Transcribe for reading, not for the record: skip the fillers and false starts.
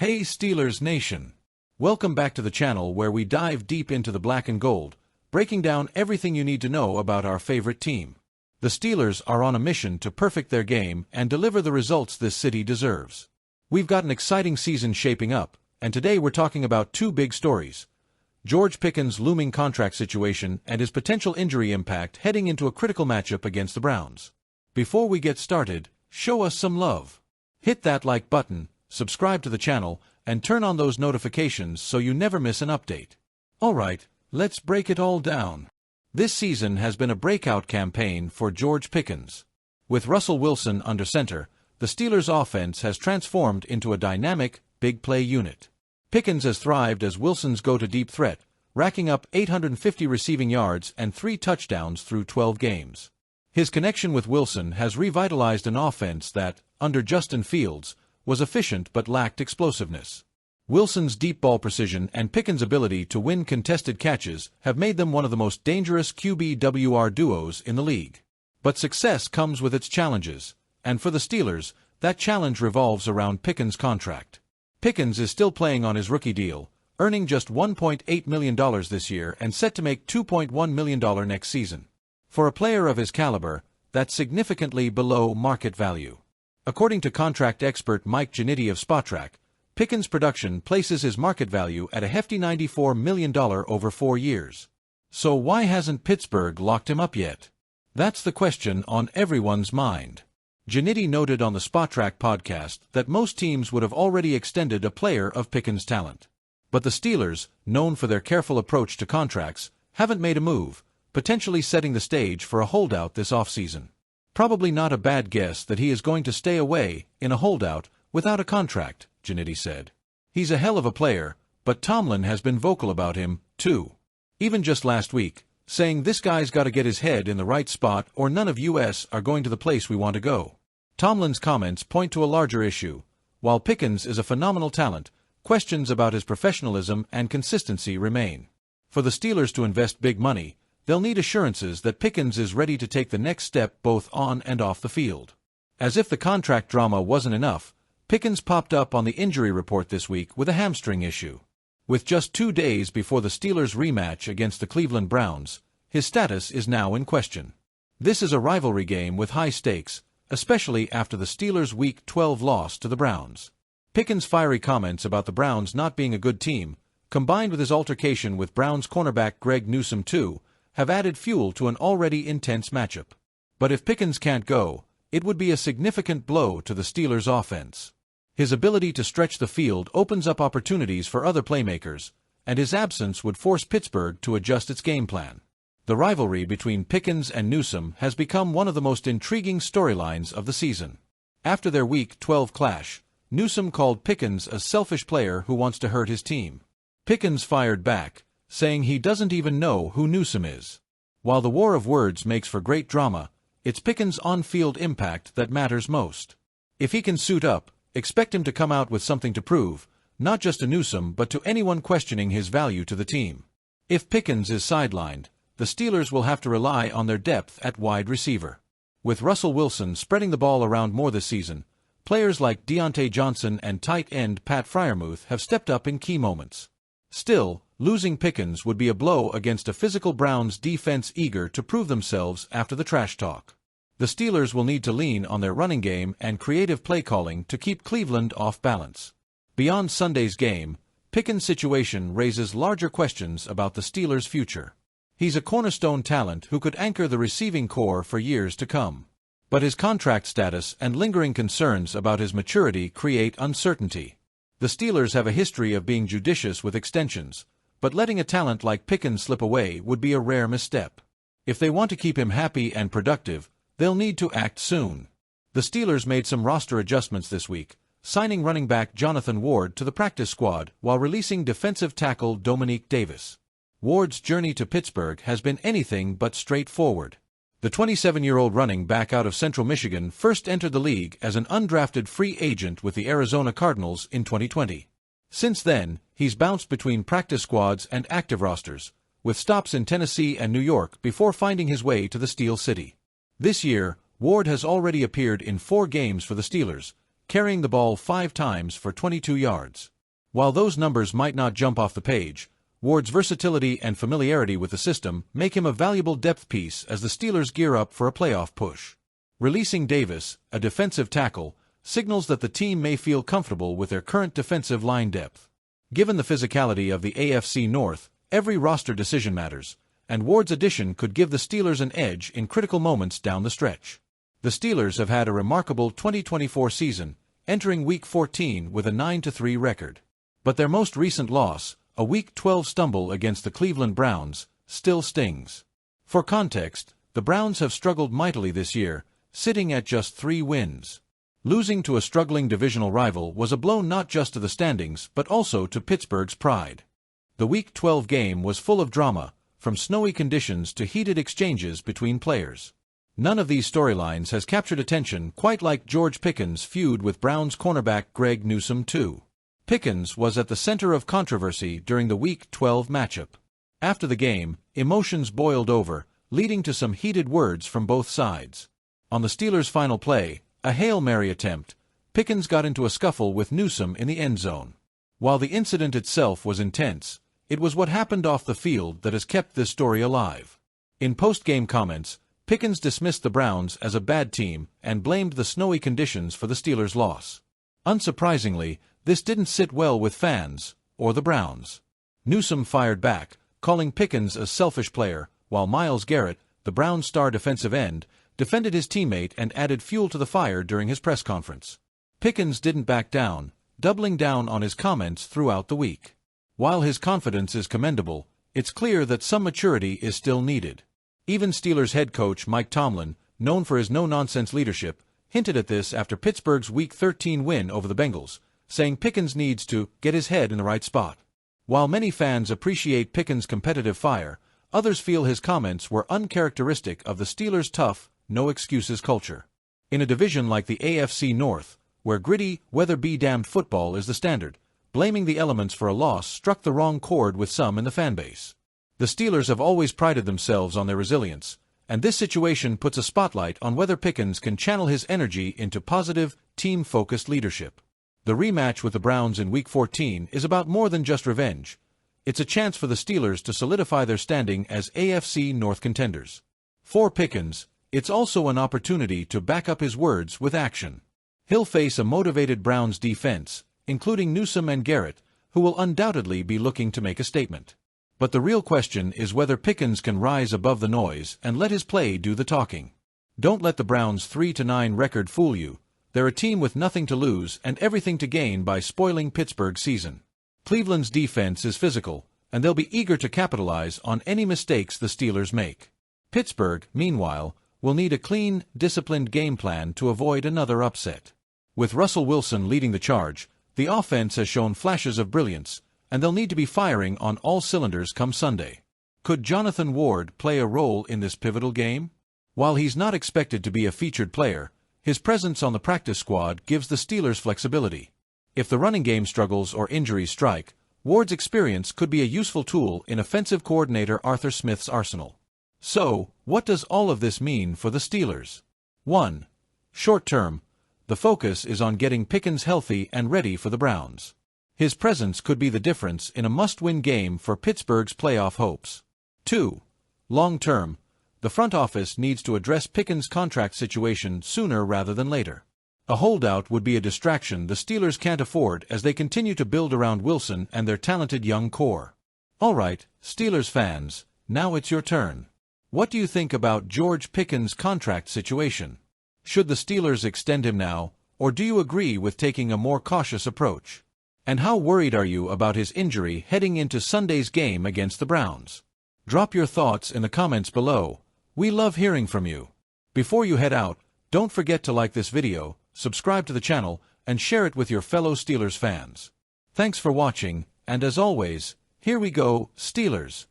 Hey Steelers Nation! Welcome back to the channel where we dive deep into the black and gold, breaking down everything you need to know about our favorite team. The Steelers are on a mission to perfect their game and deliver the results this city deserves. We've got an exciting season shaping up, and today we're talking about two big stories: George Pickens' looming contract situation and his potential injury impact heading into a critical matchup against the Browns. Before we get started, show us some love. Hit that like button, subscribe to the channel, and turn on those notifications so you never miss an update. Alright, let's break it all down. This season has been a breakout campaign for George Pickens. With Russell Wilson under center, the Steelers' offense has transformed into a dynamic, big play unit. Pickens has thrived as Wilson's go-to-deep threat, racking up 850 receiving yards and 3 touchdowns through 12 games. His connection with Wilson has revitalized an offense that, under Justin Fields, was efficient but lacked explosiveness. Wilson's deep ball precision and Pickens' ability to win contested catches have made them one of the most dangerous QB-WR duos in the league. But success comes with its challenges, and for the Steelers, that challenge revolves around Pickens' contract. Pickens is still playing on his rookie deal, earning just $1.8 million this year and set to make $2.1 million next season. For a player of his caliber, that's significantly below market value. According to contract expert Mike Giannitti of Spotrac, Pickens' production places his market value at a hefty $94 million over 4 years. So why hasn't Pittsburgh locked him up yet? That's the question on everyone's mind. Giannitti noted on the Spotrac podcast that most teams would have already extended a player of Pickens' talent. But the Steelers, known for their careful approach to contracts, haven't made a move, potentially setting the stage for a holdout this offseason. Probably not a bad guess that he is going to stay away in a holdout without a contract, Giannitti said. He's a hell of a player, but Tomlin has been vocal about him, too. Even just last week, saying this guy's got to get his head in the right spot or none of us are going to the place we want to go. Tomlin's comments point to a larger issue. While Pickens is a phenomenal talent, questions about his professionalism and consistency remain. For the Steelers to invest big money, they'll need assurances that Pickens is ready to take the next step both on and off the field. As if the contract drama wasn't enough, Pickens popped up on the injury report this week with a hamstring issue. With just 2 days before the Steelers' rematch against the Cleveland Browns, his status is now in question. This is a rivalry game with high stakes, especially after the Steelers' Week 12 loss to the Browns. Pickens' fiery comments about the Browns not being a good team, combined with his altercation with Browns cornerback Greg Newsome too, have added fuel to an already intense matchup. But if Pickens can't go, it would be a significant blow to the Steelers' offense. His ability to stretch the field opens up opportunities for other playmakers, and his absence would force Pittsburgh to adjust its game plan. The rivalry between Pickens and Newsome has become one of the most intriguing storylines of the season. After their Week 12 clash, Newsome called Pickens a selfish player who wants to hurt his team. Pickens fired back, saying he doesn't even know who Newsome is. While the war of words makes for great drama, it's Pickens' on-field impact that matters most. If he can suit up, expect him to come out with something to prove, not just to Newsome but to anyone questioning his value to the team. If Pickens is sidelined, the Steelers will have to rely on their depth at wide receiver. With Russell Wilson spreading the ball around more this season, players like Deontay Johnson and tight end Pat Freiermuth have stepped up in key moments. Still, losing Pickens would be a blow against a physical Browns defense eager to prove themselves after the trash talk. The Steelers will need to lean on their running game and creative play calling to keep Cleveland off balance. Beyond Sunday's game, Pickens' situation raises larger questions about the Steelers' future. He's a cornerstone talent who could anchor the receiving core for years to come. But his contract status and lingering concerns about his maturity create uncertainty. The Steelers have a history of being judicious with extensions, but letting a talent like Pickens slip away would be a rare misstep. If they want to keep him happy and productive, they'll need to act soon. The Steelers made some roster adjustments this week, signing running back Jonathan Ward to the practice squad while releasing defensive tackle Dominique Davis. Ward's journey to Pittsburgh has been anything but straightforward. The 27-year-old running back out of Central Michigan first entered the league as an undrafted free agent with the Arizona Cardinals in 2020. Since then, he's bounced between practice squads and active rosters, with stops in Tennessee and New York before finding his way to the Steel City. This year, Ward has already appeared in 4 games for the Steelers, carrying the ball 5 times for 22 yards. While those numbers might not jump off the page, Ward's versatility and familiarity with the system make him a valuable depth piece as the Steelers gear up for a playoff push. Releasing Davis, a defensive tackle, signals that the team may feel comfortable with their current defensive line depth. Given the physicality of the AFC North, every roster decision matters, and Ward's addition could give the Steelers an edge in critical moments down the stretch. The Steelers have had a remarkable 2024 season, entering Week 14 with a 9-3 record. But their most recent loss, a Week 12 stumble against the Cleveland Browns, still stings. For context, the Browns have struggled mightily this year, sitting at just 3 wins. Losing to a struggling divisional rival was a blow not just to the standings but also to Pittsburgh's pride. The Week 12 game was full of drama, from snowy conditions to heated exchanges between players. None of these storylines has captured attention quite like George Pickens' feud with Browns cornerback Greg Newsome II. Pickens was at the center of controversy during the Week 12 matchup. After the game, emotions boiled over, leading to some heated words from both sides. On the Steelers' final play, a Hail Mary attempt, Pickens got into a scuffle with Newsome in the end zone. While the incident itself was intense, it was what happened off the field that has kept this story alive. In post-game comments, Pickens dismissed the Browns as a bad team and blamed the snowy conditions for the Steelers' loss. Unsurprisingly, this didn't sit well with fans, or the Browns. Newsome fired back, calling Pickens a selfish player, while Myles Garrett, the Browns' star defensive end, defended his teammate and added fuel to the fire during his press conference. Pickens didn't back down, doubling down on his comments throughout the week. While his confidence is commendable, it's clear that some maturity is still needed. Even Steelers head coach Mike Tomlin, known for his no-nonsense leadership, hinted at this after Pittsburgh's Week 13 win over the Bengals, saying Pickens needs to get his head in the right spot. While many fans appreciate Pickens' competitive fire, others feel his comments were uncharacteristic of the Steelers' tough, no-excuses culture. In a division like the AFC North, where gritty, weather-be-damned football is the standard, blaming the elements for a loss struck the wrong chord with some in the fanbase. The Steelers have always prided themselves on their resilience, and this situation puts a spotlight on whether Pickens can channel his energy into positive, team-focused leadership. The rematch with the Browns in Week 14 is about more than just revenge. It's a chance for the Steelers to solidify their standing as AFC North contenders. For Pickens, it's also an opportunity to back up his words with action. He'll face a motivated Browns defense, including Newsome and Garrett, who will undoubtedly be looking to make a statement. But the real question is whether Pickens can rise above the noise and let his play do the talking. Don't let the Browns' 3-9 record fool you. They're a team with nothing to lose and everything to gain by spoiling Pittsburgh's season. Cleveland's defense is physical, and they'll be eager to capitalize on any mistakes the Steelers make. Pittsburgh, meanwhile, will need a clean, disciplined game plan to avoid another upset. With Russell Wilson leading the charge, the offense has shown flashes of brilliance, and they'll need to be firing on all cylinders come Sunday. Could Jonathan Ward play a role in this pivotal game? While he's not expected to be a featured player, his presence on the practice squad gives the Steelers flexibility. If the running game struggles or injuries strike, Ward's experience could be a useful tool in offensive coordinator Arthur Smith's arsenal. So, what does all of this mean for the Steelers? 1. Short term, the focus is on getting Pickens healthy and ready for the Browns. His presence could be the difference in a must-win game for Pittsburgh's playoff hopes. 2. Long term, the front office needs to address Pickens' contract situation sooner rather than later. A holdout would be a distraction the Steelers can't afford as they continue to build around Wilson and their talented young core. All right, Steelers fans, now it's your turn. What do you think about George Pickens' contract situation? Should the Steelers extend him now, or do you agree with taking a more cautious approach? And how worried are you about his injury heading into Sunday's game against the Browns? Drop your thoughts in the comments below. We love hearing from you. Before you head out, don't forget to like this video, subscribe to the channel, and share it with your fellow Steelers fans. Thanks for watching, and as always, here we go, Steelers!